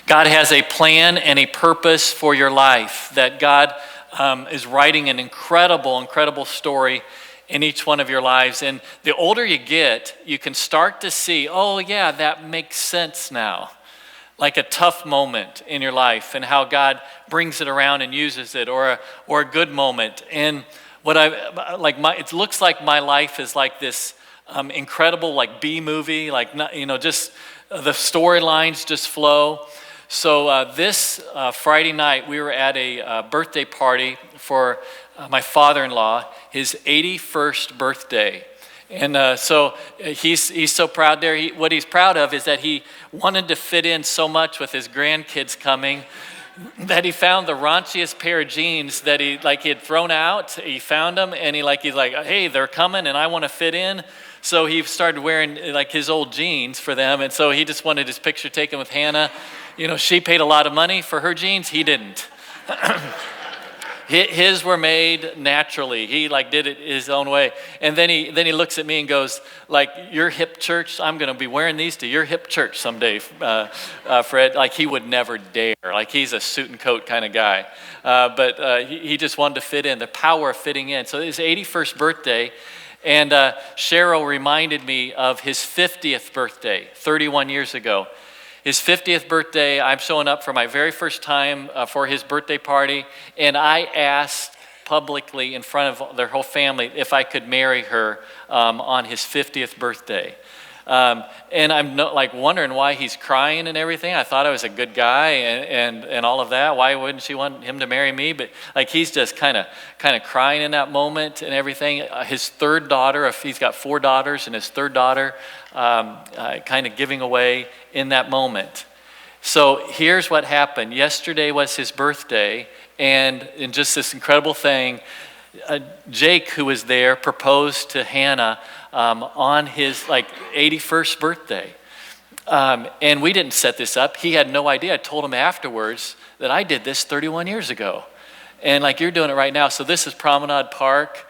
God has a plan and a purpose for your life, that God is writing an incredible story in each one of your lives. And the older you get, you can start to see, oh yeah, that makes sense now. Like a tough moment in your life and how God brings it around and uses it, or a good moment. And it looks like my life is like this incredible like B movie, like just the storylines just flow. So this Friday night we were at a birthday party for my father-in-law, his 81st birthday. And so he's so proud there. What he's proud of is that he wanted to fit in so much with his grandkids coming that he found the raunchiest pair of jeans that he had thrown out. He found them and he's like, hey, they're coming and I want to fit in. So he started wearing like his old jeans for them. And so he just wanted his picture taken with Hannah. She paid a lot of money for her jeans. He didn't. His were made naturally. He did it his own way. And then he looks at me and goes, your hip church, I'm going to be wearing these to your hip church someday, Fred. He would never dare. He's a suit and coat kind of guy. But he just wanted to fit in, the power of fitting in. So his 81st birthday, and Cheryl reminded me of his 50th birthday, 31 years ago. His 50th birthday, I'm showing up for my very first time for his birthday party, and I asked publicly in front of their whole family if I could marry her on his 50th birthday. And I'm wondering why he's crying and everything. I thought I was a good guy and all of that. Why wouldn't she want him to marry me? But he's just kind of crying in that moment and everything. His third daughter, he's got 4 daughters, and his third daughter kind of giving away in that moment. So here's what happened. Yesterday was his birthday, and in just this incredible thing, Jake, who was there, proposed to Hannah on his 81st birthday. And we didn't set this up. He had no idea. I told him afterwards that I did this 31 years ago. And you're doing it right now. So this is Promenade Park.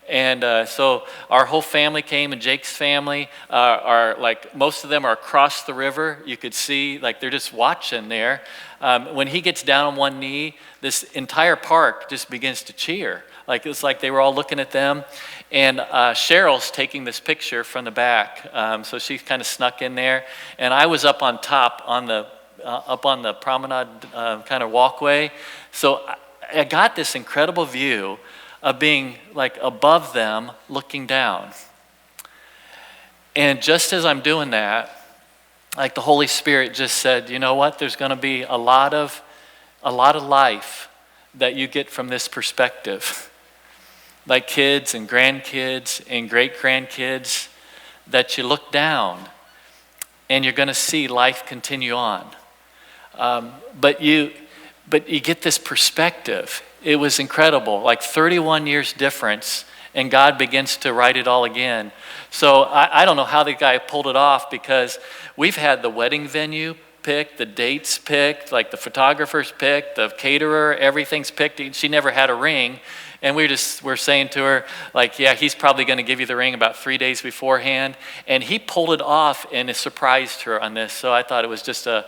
And so our whole family came, and Jake's family are most of them are across the river. You could see they're just watching there. When he gets down on one knee, this entire park just begins to cheer. It's like they were all looking at them. And Cheryl's taking this picture from the back. So she kind of snuck in there. And I was up on top up on the promenade kind of walkway. So I got this incredible view of being above them looking down. And just as I'm doing that, the Holy Spirit just said, you know what? There's going to be a lot of life that you get from this perspective. Kids and grandkids and great-grandkids, that you look down and you're going to see life continue on. But you get this perspective. It was incredible, 31 years difference, and God begins to write it all again. So I don't know how the guy pulled it off, because we've had the wedding venue picked, the dates picked, the photographers picked, the caterer, everything's picked. She never had a ring. And we're saying to her, yeah, he's probably going to give you the ring about 3 days beforehand. And he pulled it off, and it surprised her on this. So I thought it was just a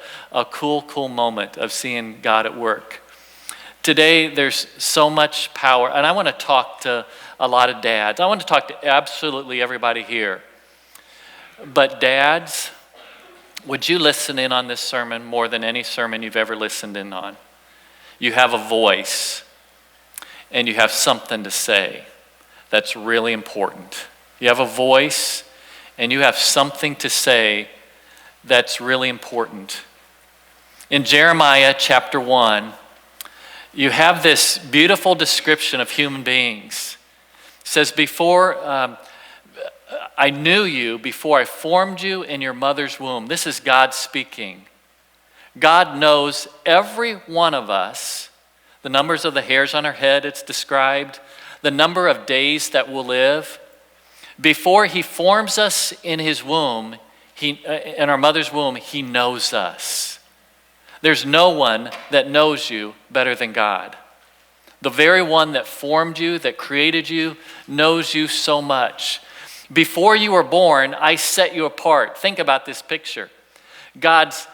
cool moment of seeing God at work. Today, there's so much power. And I want to talk to a lot of dads. I want to talk to absolutely everybody here. But dads, would you listen in on this sermon more than any sermon you've ever listened in on? You have a voice. And you have something to say that's really important. You have a voice, and you have something to say that's really important. In Jeremiah chapter 1, you have this beautiful description of human beings. It says, before I knew you, before I formed you in your mother's womb. This is God speaking. God knows every one of us. The numbers of the hairs on our head, it's described. The number of days that we'll live. Before he forms us in his womb, in our mother's womb, he knows us. There's no one that knows you better than God. The very one that formed you, that created you, knows you so much. Before you were born, I set you apart. Think about this picture. God's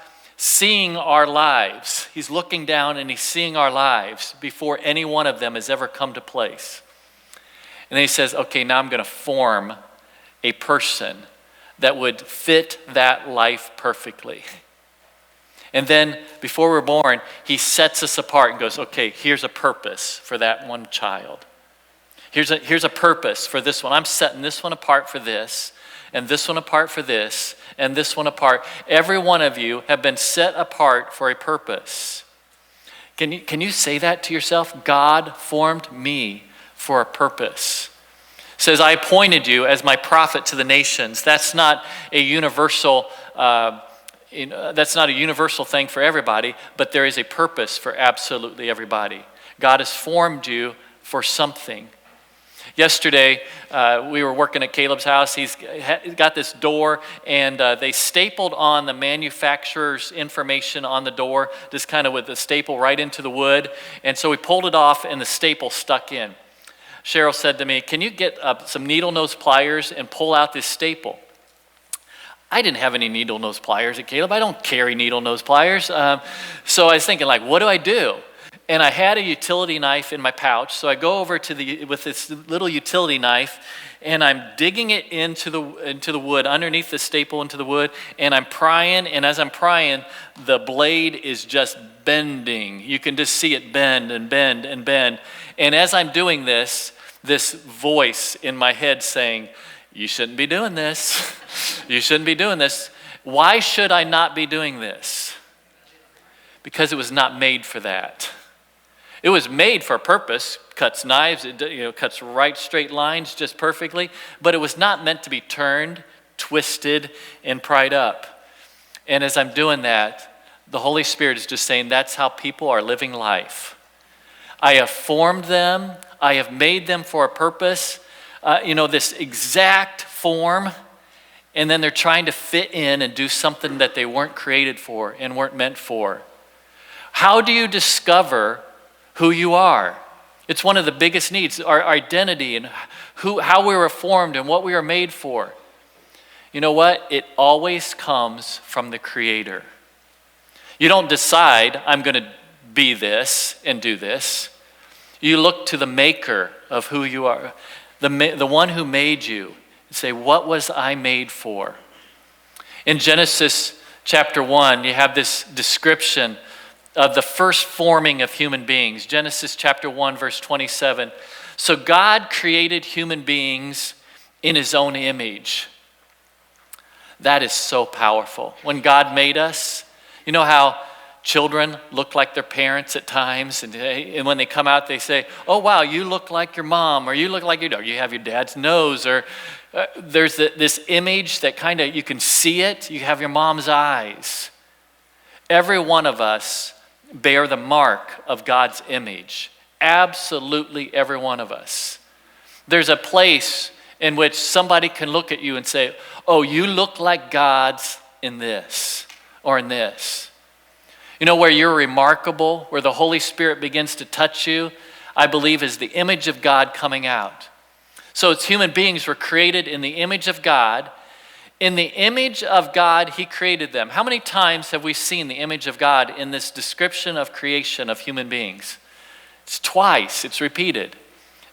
seeing our lives. He's looking down and he's seeing our lives before any one of them has ever come to place. And then he says, okay, now I'm going to form a person that would fit that life perfectly. And then before we're born, he sets us apart and goes, okay, here's a purpose for that one child. Here's a purpose for this one. I'm setting this one apart for this, and this one apart for this, and this one apart. Every one of you have been set apart for a purpose. Can you say that to yourself? God formed me for a purpose. It says, I appointed you as my prophet to the nations. That's not a universal thing for everybody, but there is a purpose for absolutely everybody. God has formed you for something. Yesterday, we were working at Caleb's house. He's got this door, and they stapled on the manufacturer's information on the door, just kind of with the staple right into the wood. And so we pulled it off, and the staple stuck in. Cheryl said to me, can you get some needle nose pliers and pull out this staple? I didn't have any needle nose pliers at Caleb. I don't carry needle nose pliers. So I was thinking, like, what do I do? And I had a utility knife in my pouch, so I go over with this little utility knife, and I'm digging it into the wood, underneath the staple into the wood, and I'm prying, and as I'm prying, the blade is just bending. You can just see it bend and bend and bend. And as I'm doing this voice in my head saying, you shouldn't be doing this. You shouldn't be doing this. Why should I not be doing this? Because it was not made for that. It was made for a purpose, cuts knives, cuts right straight lines just perfectly, but it was not meant to be turned, twisted, and pried up. And as I'm doing that, the Holy Spirit is just saying that's how people are living life. I have formed them, I have made them for a purpose, this exact form, and then they're trying to fit in and do something that they weren't created for and weren't meant for. How do you discover who you are? It's one of the biggest needs, our identity and how we were formed and what we were made for. You know what? It always comes from the Creator. You don't decide, I'm going to be this and do this. You look to the maker of who you are, the one who made you, and say, what was I made for? In Genesis chapter 1, you have this description of the first forming of human beings. Genesis chapter 1, verse 27. So God created human beings in his own image. That is so powerful. When God made us, you know how children look like their parents at times, and when they come out, they say, oh, wow, you look like your mom, or you look like you have your dad's nose, or there's this image that kind of, you can see it, you have your mom's eyes. Every one of us bear the mark of God's image. Absolutely every one of us. There's a place in which somebody can look at you and say, oh, you look like God's in this or in this. You know, where you're remarkable, where the Holy Spirit begins to touch you, I believe is the image of God coming out. So it's human beings were created in the image of God. In the image of God, he created them. How many times have we seen the image of God in this description of creation of human beings? It's twice, it's repeated.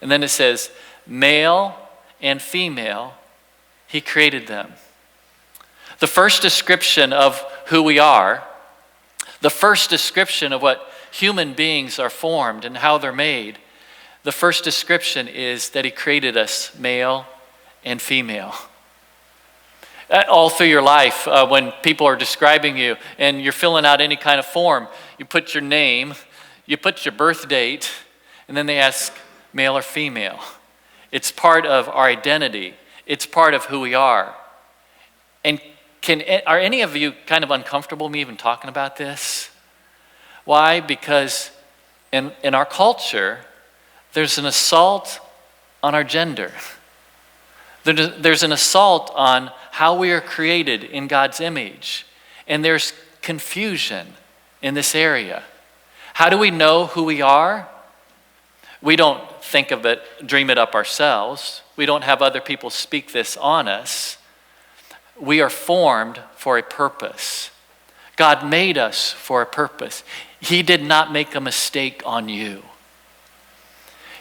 And then it says, male and female, he created them. The first description of who we are, the first description of what human beings are formed and how they're made, the first description is that he created us male and female. All through your life, when people are describing you and you're filling out any kind of form, you put your name, you put your birth date, and then they ask male or female. It's part of our identity. It's part of who we are. And are any of you kind of uncomfortable me even talking about this? Why? Because in our culture, there's an assault on our gender. There's an assault on how we are created in God's image. And there's confusion in this area. How do we know who we are? We don't think of it, dream it up ourselves. We don't have other people speak this on us. We are formed for a purpose. God made us for a purpose. He did not make a mistake on you.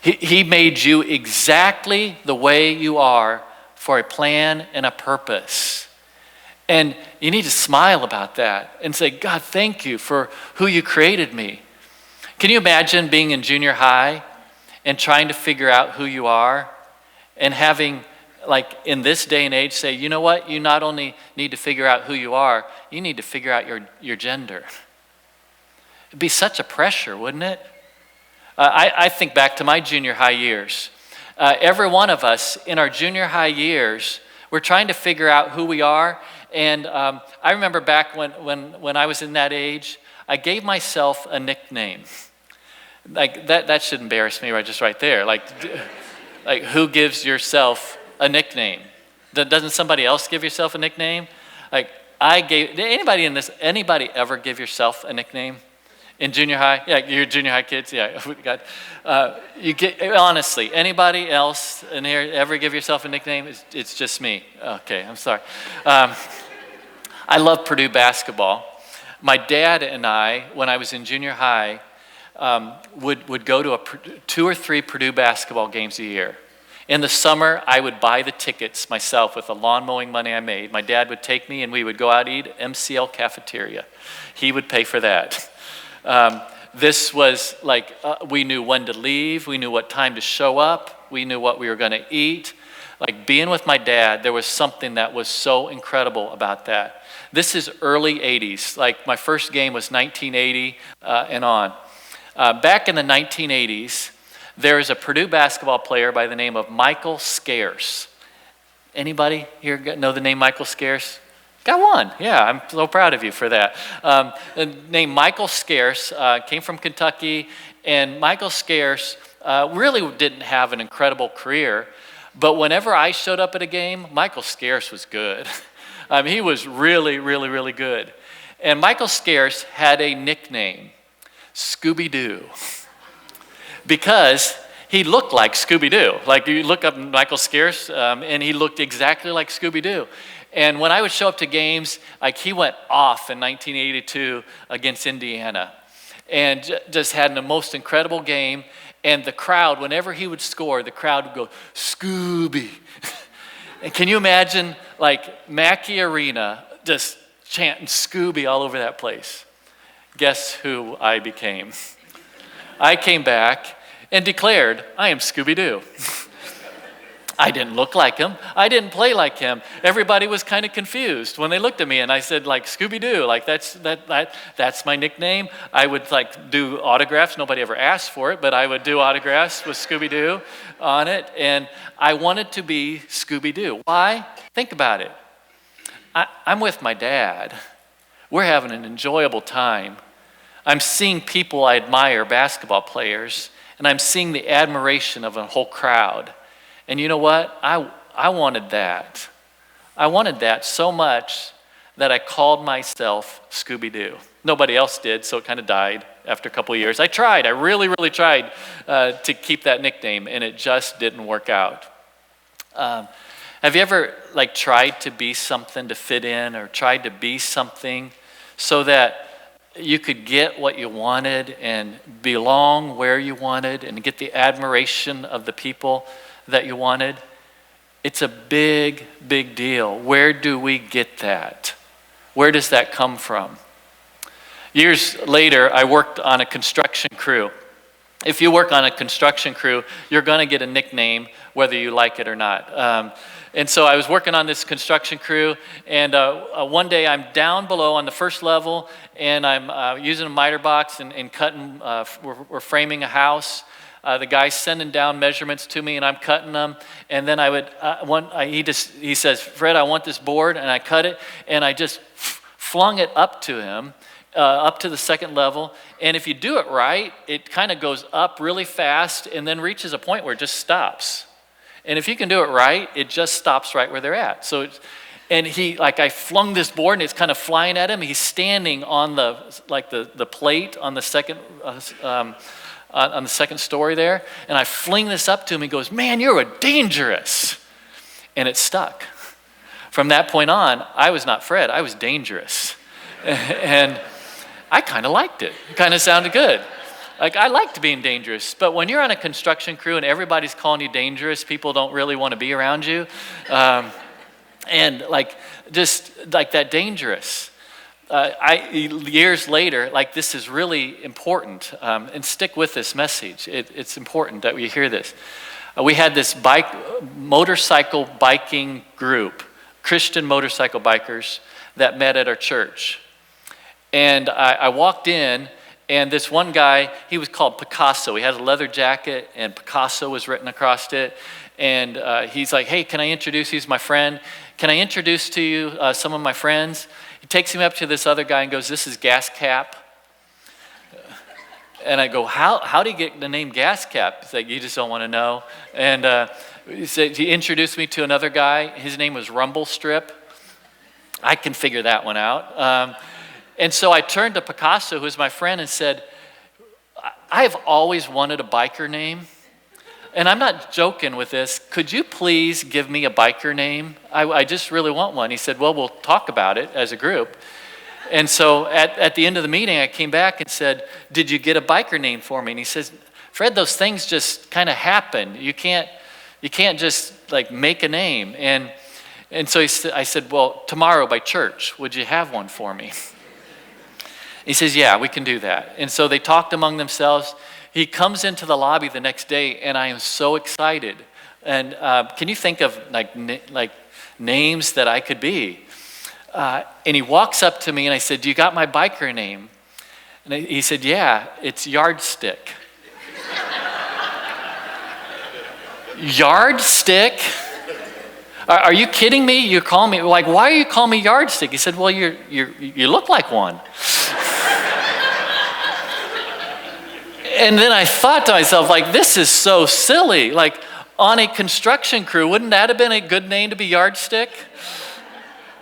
He made you exactly the way you are for a plan and a purpose. And you need to smile about that and say, God, thank you for who you created me. Can you imagine being in junior high and trying to figure out who you are and having, like in this day and age, say, you know what? You not only need to figure out who you are, you need to figure out your gender. It'd be such a pressure, wouldn't it? I think back to my junior high years. Every one of us in our junior high years, we're trying to figure out who we are. And I remember back when I was in that age, I gave myself a nickname. Like that should embarrass me right there. Like who gives yourself a nickname? Doesn't somebody else give yourself a nickname? Like did anybody ever give yourself a nickname? In junior high? Yeah, you're junior high kids? Yeah, God. Honestly, anybody else in here ever give yourself a nickname? It's just me. Okay, I'm sorry. I love Purdue basketball. My dad and I, when I was in junior high, would go to 2 or 3 Purdue basketball games a year. In the summer, I would buy the tickets myself with the lawn mowing money I made. My dad would take me and we would go out and eat at MCL cafeteria. He would pay for that. This was like, we knew when to leave, we knew what time to show up, we knew what we were going to eat. Like being with my dad, there was something that was so incredible about that. This is early 80s, like my first game was 1980 and on. Back in the 1980s, there is a Purdue basketball player by the name of Michael Scarce. Anybody here know the name Michael Scarce? Got one. Yeah, I'm so proud of you for that. Named Michael Scarce, came from Kentucky, and Michael Scarce really didn't have an incredible career, but whenever I showed up at a game, Michael Scarce was good. He was really, really, really good. And Michael Scarce had a nickname, Scooby-Doo, because he looked like Scooby-Doo. Like you look up Michael Scarce, and he looked exactly like Scooby-Doo. And when I would show up to games, like he went off in 1982 against Indiana and just had the most incredible game. And the crowd, whenever he would score, the crowd would go, Scooby. And can you imagine like Mackey Arena just chanting Scooby all over that place? Guess who I became? I came back and declared, I am Scooby-Doo. I didn't look like him. I didn't play like him. Everybody was kind of confused when they looked at me, and I said, like, Scooby-Doo, like that's my nickname. I would like do autographs. Nobody ever asked for it, but I would do autographs with Scooby-Doo on it, and I wanted to be Scooby-Doo. Why? Think about it. I'm with my dad. We're having an enjoyable time. I'm seeing people I admire, basketball players, and I'm seeing the admiration of a whole crowd. And you know what? I wanted that. I wanted that so much that I called myself Scooby-Doo. Nobody else did, so it kind of died after a couple of years. I tried. I really, really tried to keep that nickname, and it just didn't work out. Have you ever like tried to be something to fit in, or tried to be something so that you could get what you wanted and belong where you wanted and get the admiration of the people that you wanted? It's a big, big deal. Where do we get that? Where does that come from? Years later, I worked on a construction crew. If you work on a construction crew, you're going to get a nickname whether you like it or not. And so I was working on this construction crew, and one day I'm down below on the first level, and I'm using a miter box and cutting, we're framing a house. The guy's sending down measurements to me, and I'm cutting them. And then he says, Fred, I want this board, and I cut it, and I just flung it up to him, up to the second level. And if you do it right, it kind of goes up really fast and then reaches a point where it just stops. And if you can do it right, it just stops right where they're at. So, I flung this board, and it's kind of flying at him. He's standing on the plate on the second. On the second story there, and I fling this up to him. He goes, man, you're dangerous. And it stuck. From that point on, I was not Fred, I was dangerous. And I kind of liked it. It kind of sounded good. Like, I liked being dangerous. But when you're on a construction crew and everybody's calling you dangerous, people don't really want to be around you. And like, just like that dangerous. Years later, like, this is really important. And stick with this message. It's important that we hear this. We had this motorcycle biking group, Christian motorcycle bikers, that met at our church. And I walked in, and this one guy, he was called Picasso. He had a leather jacket, and Picasso was written across it. And he's like, hey, can I introduce you? He's my friend. Can I introduce to you some of my friends? He takes him up to this other guy and goes, this is Gas Cap. And I go, how do you get the name Gas Cap? He's like, you just don't want to know. And he introduced me to another guy. His name was Rumble Strip. I can figure that one out. And so I turned to Picasso, who's my friend, and said, I have always wanted a biker name. And I'm not joking with this. Could you please give me a biker name? I just really want one. He said, well, we'll talk about it as a group. And so at the end of the meeting, I came back and said, did you get a biker name for me? And he says, Fred, those things just kind of happen. You can't just like make a name. And so I said, well, tomorrow by church, would you have one for me? He says, yeah, we can do that. And so they talked among themselves. He comes into the lobby the next day, and I am so excited. And can you think of like names that I could be? And he walks up to me, and I said, do you got my biker name? And he said, yeah, it's Yardstick. Yardstick? Are you kidding me? You call me, like, why are you calling me Yardstick? He said, well, you look like one. And then I thought to myself, like, this is so silly. Like, on a construction crew, wouldn't that have been a good name to be Yardstick?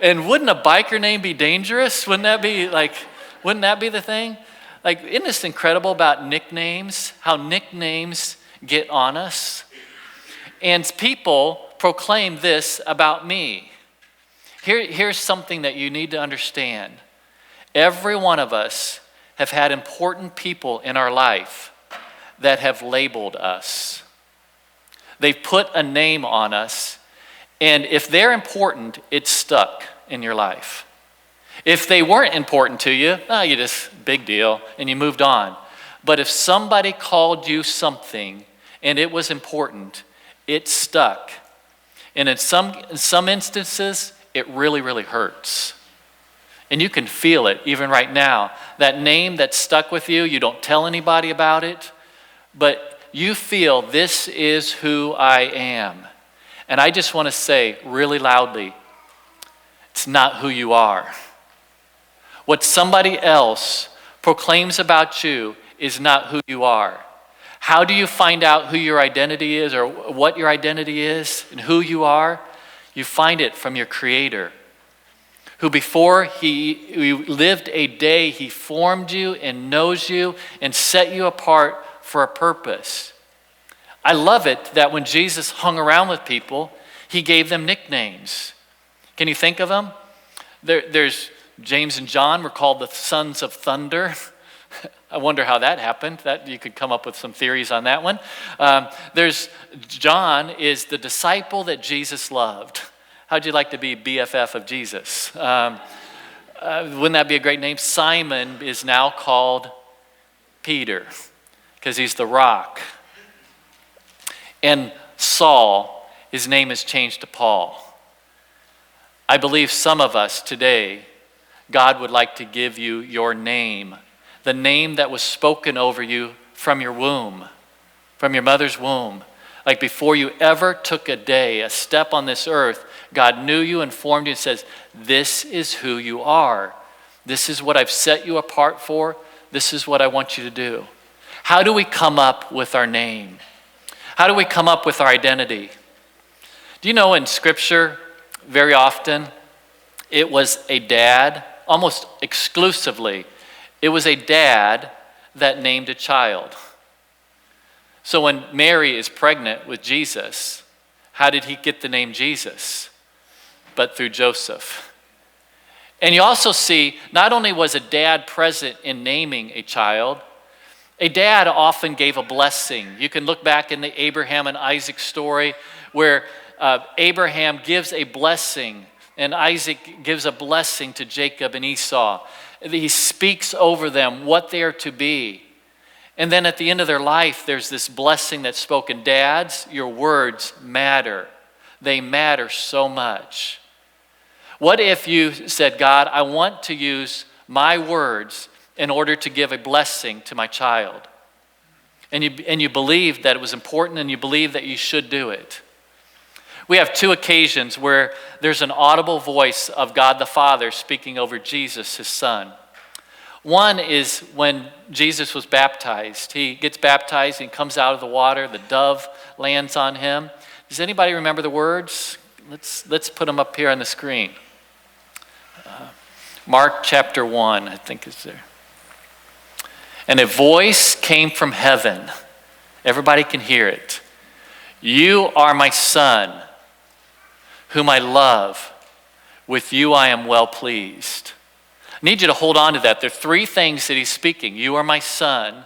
And wouldn't a biker name be dangerous? Wouldn't that be the thing? Like, isn't this incredible about nicknames? How nicknames get on us? And people proclaim this about me. Here's something that you need to understand. Every one of us have had important people in our life that have labeled us. They've put a name on us, and if they're important, it's stuck in your life. If they weren't important to you, you just, big deal, and you moved on. But if somebody called you something and it was important, it stuck. And in some instances, it really, really hurts. And you can feel it even right now. That name that stuck with you, you don't tell anybody about it, but you feel this is who I am. And I just want to say really loudly, it's not who you are. What somebody else proclaims about you is not who you are. How do you find out who your identity is or what your identity is and who you are? You find it from your Creator, who before he lived a day, he formed you and knows you and set you apart for a purpose. I love it that when Jesus hung around with people, he gave them nicknames. Can you think of them? There's James and John were called the sons of thunder. I wonder how that happened. That you could come up with some theories on that one. There's John is the disciple that Jesus loved. How'd you like to be BFF of Jesus? Wouldn't that be a great name? Simon is now called Peter because he's the rock. And Saul, his name is changed to Paul. I believe some of us today, God would like to give you your name, the name that was spoken over you from your womb, from your mother's womb. Like before you ever took a step on this earth, God knew you and formed you and says, this is who you are. This is what I've set you apart for. This is what I want you to do. How do we come up with our name? How do we come up with our identity? Do you know in Scripture, very often, it was a dad, almost exclusively, it was a dad that named a child. So when Mary is pregnant with Jesus, how did he get the name Jesus? But through Joseph. And you also see, not only was a dad present in naming a child, a dad often gave a blessing. You can look back in the Abraham and Isaac story where Abraham gives a blessing and Isaac gives a blessing to Jacob and Esau. He speaks over them what they are to be. And then at the end of their life, there's this blessing that's spoken. Dads, your words matter. They matter so much. What if you said, God, I want to use my words in order to give a blessing to my child? And you believed that it was important and you believed that you should do it. We have two occasions where there's an audible voice of God the Father speaking over Jesus, his son. One is when Jesus was baptized. He gets baptized and comes out of the water. The dove lands on him. Does anybody remember the words? Let's put them up here on the screen. Mark chapter 1, I think is there. And a voice came from heaven. Everybody can hear it. You are my son, whom I love. With you I am well pleased. I need you to hold on to that. There are three things that he's speaking. You are my son,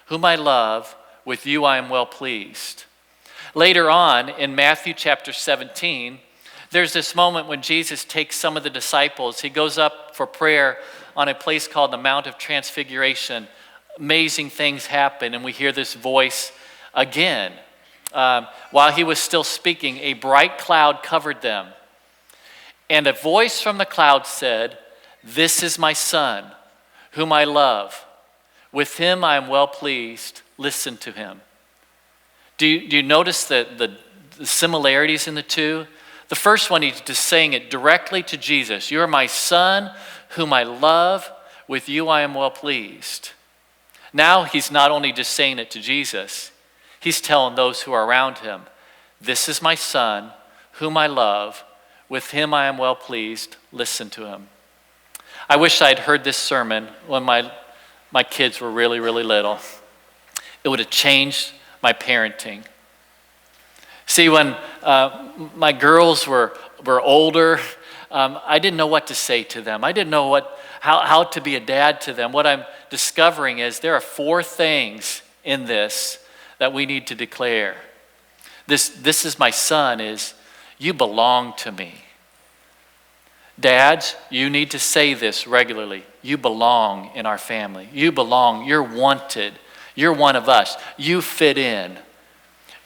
whom I love. With you I am well pleased. Later on in Matthew chapter 17, there's this moment when Jesus takes some of the disciples. He goes up for prayer on a place called the Mount of Transfiguration. Amazing things happen, and we hear this voice again. While he was still speaking, a bright cloud covered them. And a voice from the cloud said, "This is my son, whom I love. With him I am well pleased. Listen to him." Do you notice the similarities in the two? The first one, he's just saying it directly to Jesus. You are my son, whom I love. With you I am well pleased. Now he's not only just saying it to Jesus, he's telling those who are around him, this is my son, whom I love. With him I am well pleased. Listen to him. I wish I'd heard this sermon when my kids were really, really little. It would have changed my parenting. See, when my girls were older, I didn't know what to say to them. I didn't know how to be a dad to them. What I'm discovering is there are 4 things in this that we need to declare. This is my son is, you belong to me. Dads, you need to say this regularly. You belong in our family. You belong. You're wanted. You're one of us. You fit in.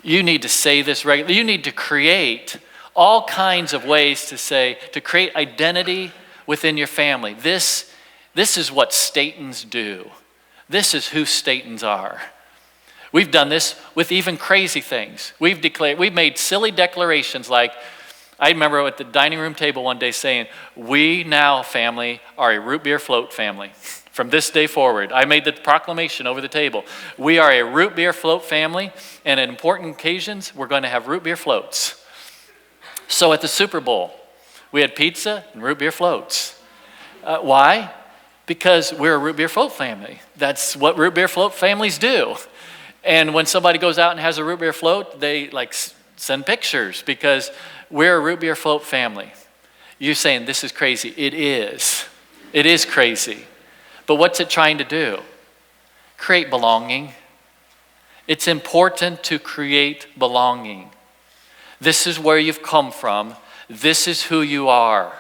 You need to say this regularly. You need to create all kinds of ways to create identity within your family. This is what Staytons do. This is who Staytons are. We've done this with even crazy things. We've made silly declarations like, I remember at the dining room table one day saying, we now, family, are a root beer float family. From this day forward, I made the proclamation over the table. We are a root beer float family, and at important occasions, we're going to have root beer floats. So at the Super Bowl, we had pizza and root beer floats. Why? Because we're a root beer float family. That's what root beer float families do. And when somebody goes out and has a root beer float, they send pictures because we're a root beer float family. You're saying this is crazy. It is. It is crazy. But what's it trying to do? Create belonging. It's important to create belonging. This is where you've come from. This is who you are.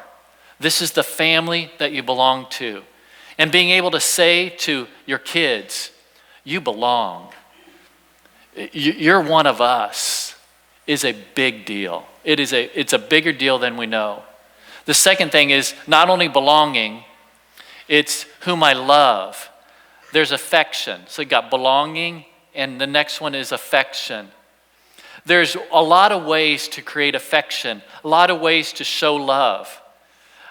This is the family that you belong to. And being able to say to your kids, you belong. You're one of us is a big deal. It's a bigger deal than we know. The second thing is not only belonging, it's whom I love. There's affection. So you got belonging, and the next one is affection. There's a lot of ways to create affection, a lot of ways to show love.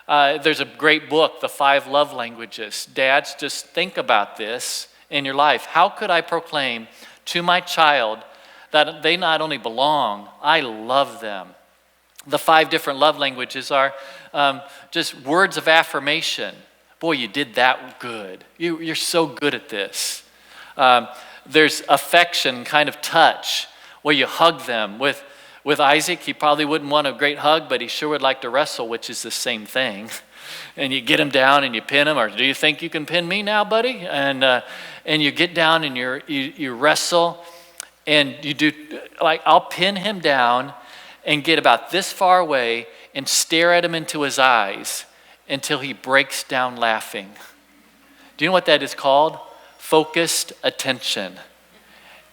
There's a great book, The 5 Love Languages. Dads, just think about this in your life. How could I proclaim to my child that they not only belong, I love them? The 5 different love languages are just words of affirmation. Boy, you did that good. You're so good at this. There's affection, kind of touch, where you hug them. With Isaac, he probably wouldn't want a great hug, but he sure would like to wrestle, which is the same thing. And you get him down and you pin him, or do you think you can pin me now, buddy? And you get down and you wrestle, and you do, like, I'll pin him down and get about this far away and stare at him into his eyes until he breaks down laughing. Do you know what that is called? Focused attention.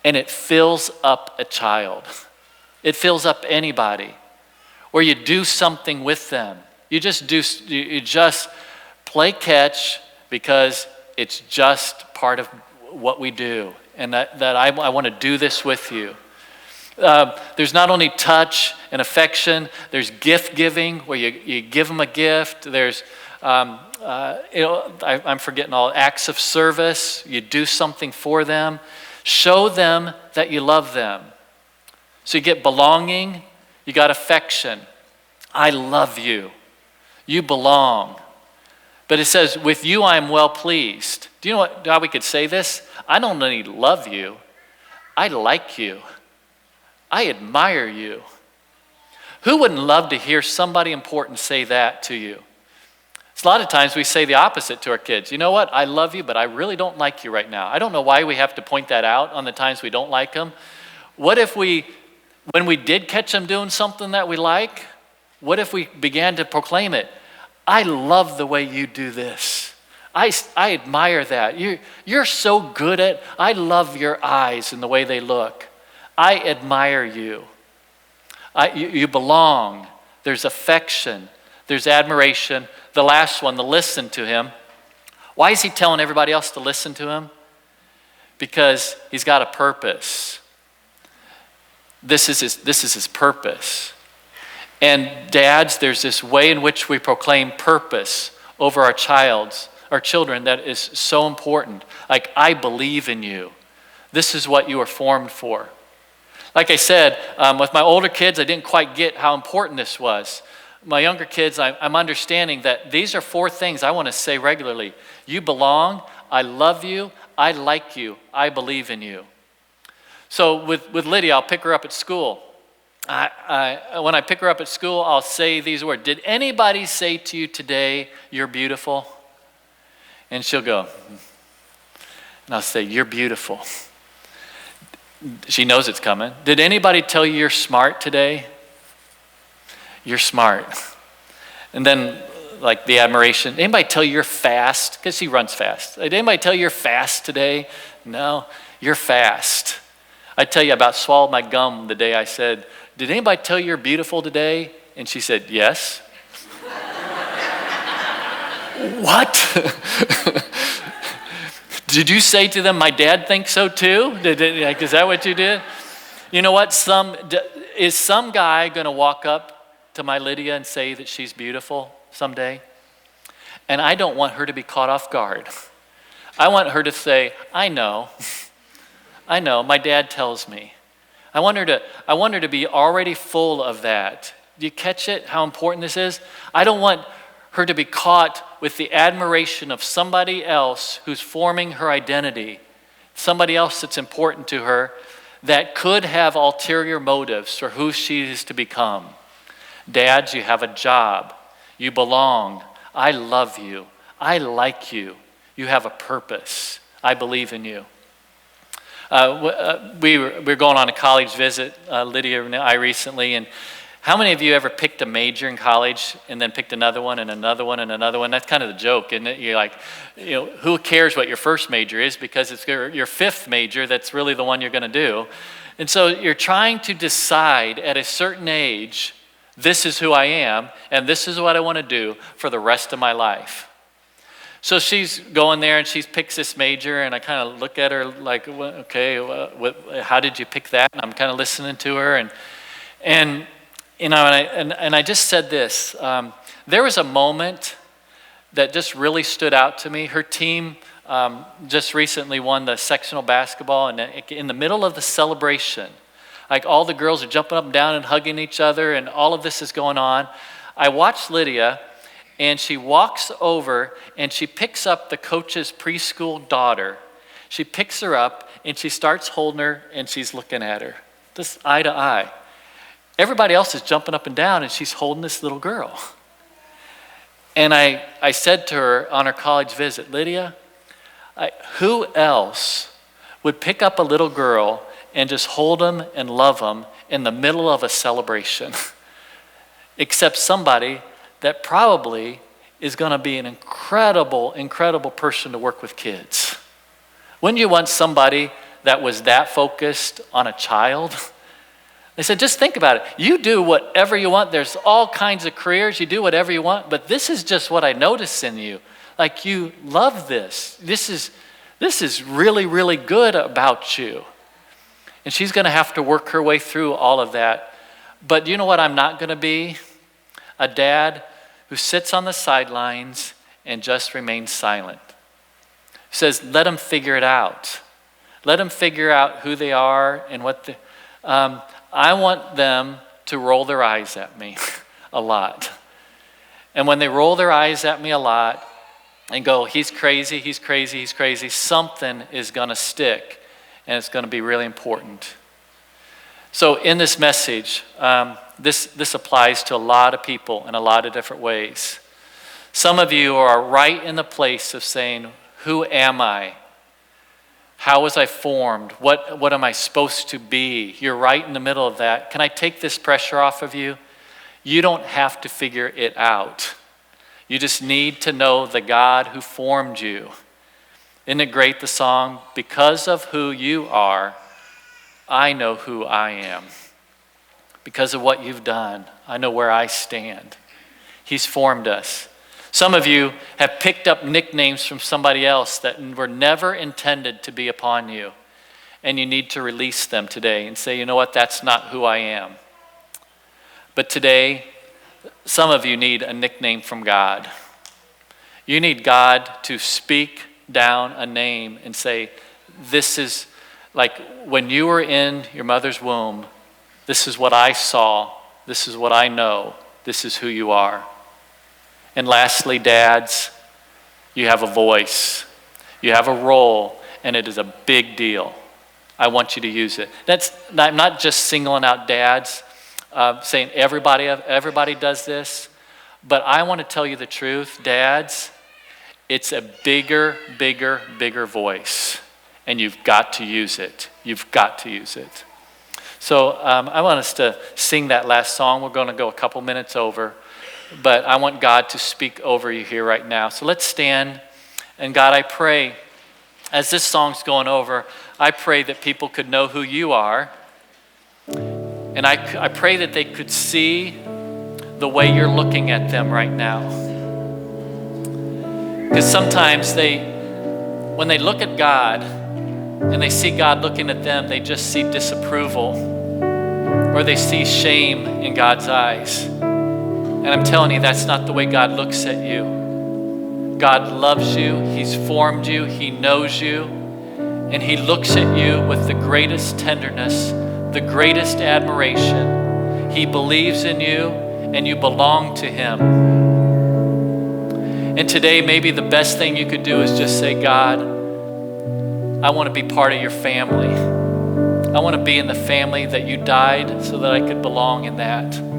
And it fills up a child. It fills up anybody. Or you do something with them. You just play catch because it's just part of what we do. And that I want to do this with you. There's not only touch and affection, there's gift giving where you give them a gift. There's, I'm forgetting all, acts of service. You do something for them. Show them that you love them. So you get belonging, you got affection. I love you. You belong. But it says, with you I am well pleased. Do you know how we could say this? I don't only love you, I like you. I admire you. Who wouldn't love to hear somebody important say that to you? It's a lot of times we say the opposite to our kids. You know what? I love you, but I really don't like you right now. I don't know why we have to point that out on the times we don't like them. What if when we did catch them doing something that we like, what if we began to proclaim it? I love the way you do this. I admire that. You're so good at, I love your eyes and the way they look. I admire you. You belong. There's affection. There's admiration. The last one, the listen to him. Why is he telling everybody else to listen to him? Because he's got a purpose. This is his purpose. And dads, there's this way in which we proclaim purpose over our children that is so important. Like, I believe in you. This is what you are formed for. Like I said, with my older kids, I didn't quite get how important this was. My younger kids, I'm understanding that these are 4 things I want to say regularly. You belong, I love you, I like you, I believe in you. So with Lydia, I'll pick her up at school. When I pick her up at school, I'll say these words. Did anybody say to you today, you're beautiful? And she'll go, and I'll say, you're beautiful. She knows it's coming. Did anybody tell you you're smart today? You're smart. And then, like, the admiration. Anybody tell you you're fast? Because she runs fast. Did anybody tell you you're fast today? No, you're fast. I tell you about swallowed my gum the day I said, did anybody tell you you're beautiful today? And she said, yes. What? Did you say to them, my dad thinks so too? Is that what you did? You know what? Is some guy going to walk up to my Lydia and say that she's beautiful someday? And I don't want her to be caught off guard. I want her to say, I know, my dad tells me. I want her to be already full of that. Do you catch it, how important this is? I don't want her to be caught with the admiration of somebody else who's forming her identity, somebody else that's important to her that could have ulterior motives for who she is to become. Dads, you have a job. You belong. I love you. I like you. You have a purpose. I believe in you. We're going on a college visit, Lydia and I recently, and how many of you ever picked a major in college and then picked another one and another one and another one? That's kind of the joke, isn't it? You're like, who cares what your first major is, because it's your fifth major that's really the one you're going to do. And so you're trying to decide at a certain age, this is who I am and this is what I want to do for the rest of my life. So she's going there and she picks this major, and I kind of look at her like, okay, how did you pick that? And I'm kind of listening to her, and I just said this. There was a moment that just really stood out to me. Her team just recently won the sectional basketball, and in the middle of the celebration, like all the girls are jumping up and down and hugging each other, and all of this is going on. I watched Lydia. And she walks over and she picks up the coach's preschool daughter. She picks her up and she starts holding her and she's looking at her, just eye to eye. Everybody else is jumping up and down and she's holding this little girl. And I said to her on her college visit, Lydia, who else would pick up a little girl and just hold them and love them in the middle of a celebration, except somebody that probably is going to be an incredible, incredible person to work with kids. Wouldn't you want somebody that was that focused on a child? They said, just think about it. You do whatever you want. There's all kinds of careers. You do whatever you want, but this is just what I notice in you. Like, you love this. This is really, really good about you. And she's going to have to work her way through all of that. But you know what I'm not going to be? A dad who sits on the sidelines and just remains silent. Says, let them figure it out. Let them figure out who they are and what I want them to roll their eyes at me a lot. And when they roll their eyes at me a lot and go, he's crazy, he's crazy, he's crazy, something is going to stick, and it's going to be really important. So in this message, this applies to a lot of people in a lot of different ways. Some of you are right in the place of saying, who am I? How was I formed? What am I supposed to be? You're right in the middle of that. Can I take this pressure off of you? You don't have to figure it out. You just need to know the God who formed you. Isn't it great, the song, because of who you are, I know who I am. Because of what you've done, I know where I stand. He's formed us. Some of you have picked up nicknames from somebody else that were never intended to be upon you. And you need to release them today and say, you know what, that's not who I am. But today, some of you need a nickname from God. You need God to speak down a name and say, this is like when you were in your mother's womb, this is what I saw, this is what I know, this is who you are. And lastly, dads, you have a voice, you have a role, and it is a big deal. I want you to use it. I'm not just singling out dads, saying everybody does this, but I want to tell you the truth, dads, it's a bigger voice, and you've got to use it. You've got to use it. So I want us to sing that last song. We're going to go a couple minutes over. But I want God to speak over you here right now. So let's stand. And God, I pray, as this song's going over, I pray that people could know who you are. And I pray that they could see the way you're looking at them right now. Because sometimes when they look at God and they see God looking at them, they just see disapproval or they see shame in God's eyes. And I'm telling you, that's not the way God looks at you. God loves you. He's formed you. He knows you. And he looks at you with the greatest tenderness, the greatest admiration. He believes in you, and you belong to him. And today, maybe the best thing you could do is just say, God, I want to be part of your family. I want to be in the family that you died so that I could belong in that.